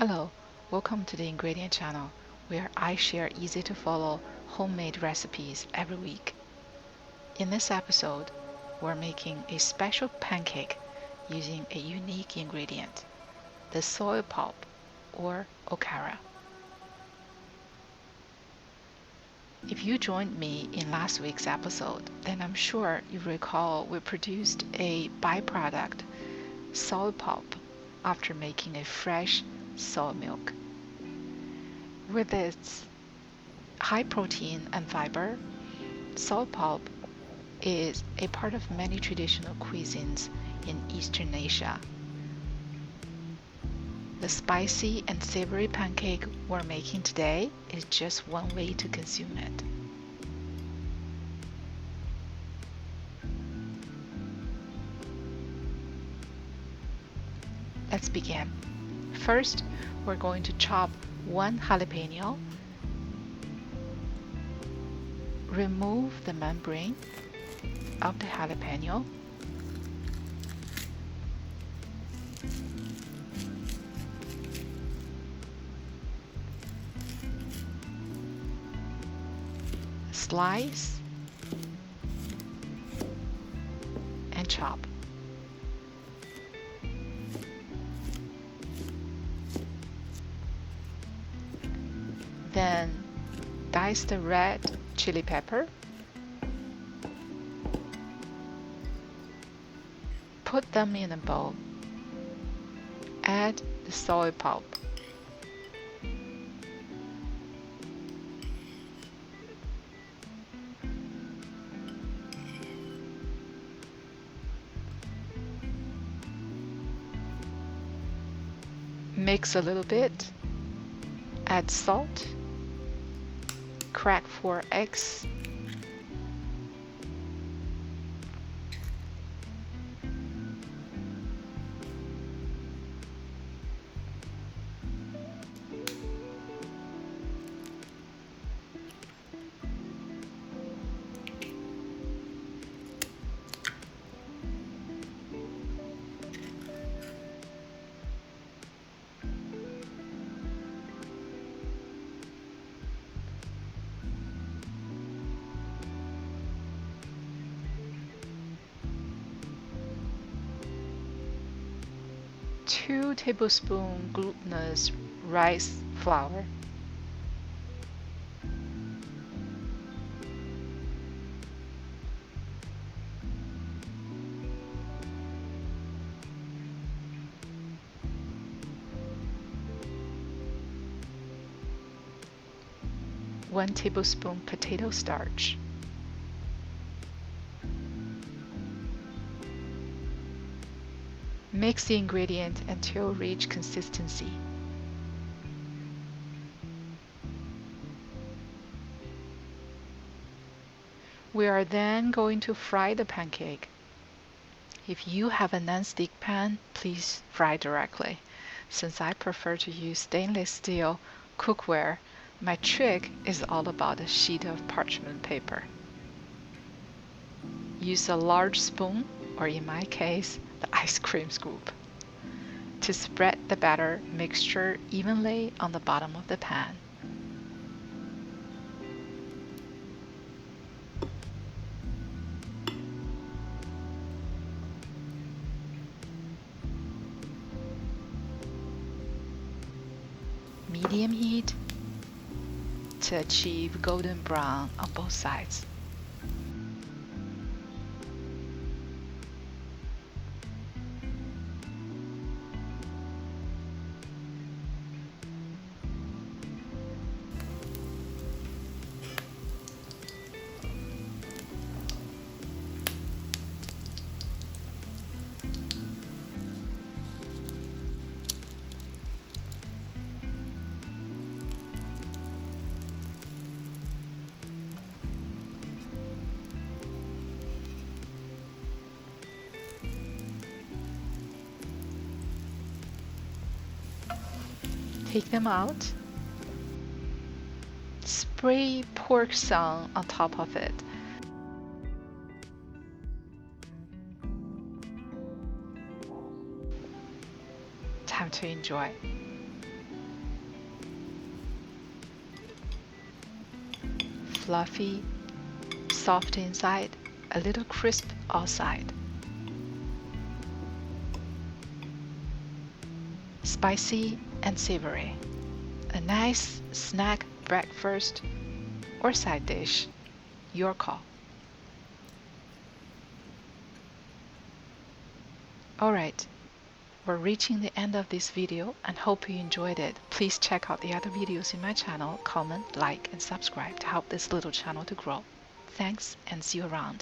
Hello, welcome to the ingredient channel where I share easy to follow homemade recipes every week. In this episode, we're making a special pancake using a unique ingredient, the soy pulp or Okara. If you joined me in last week's episode, then I'm sure you recall we produced a byproduct, soy pulp, after making a fresh soy milk. With its high protein and fiber, soy pulp is a part of many traditional cuisines in Eastern Asia. The spicy and savory pancake we're making today is just one way to consume it. Let's begin. First, we're going to chop one jalapeno, remove the membrane of the jalapeno, slice and chop. Then dice the red chili pepper, put them in a bowl, add the soy pulp, mix a little bit, add salt, crack 4 eggs, two tablespoons glutinous rice flour, one tablespoon potato starch, mix the ingredient until reach consistency. We are then going to fry the pancake. If you have a non-stick pan, please fry directly. Since I prefer to use stainless steel cookware, my trick is all about a sheet of parchment paper. Use a large spoon, or in my case, the ice cream scoop, to spread the batter mixture evenly on the bottom of the pan. Medium heat to achieve golden brown on both sides. Take them out. Spray pork song on top of it. Time to enjoy. fluffy, soft inside, a little crisp outside. Spicy and savory. A nice snack breakfast or side dish. Your call. Alright, we're reaching the end of this video and hope you enjoyed it. Please check out the other videos in my channel, comment, like, and subscribe to help this little channel to grow. Thanks and see you around.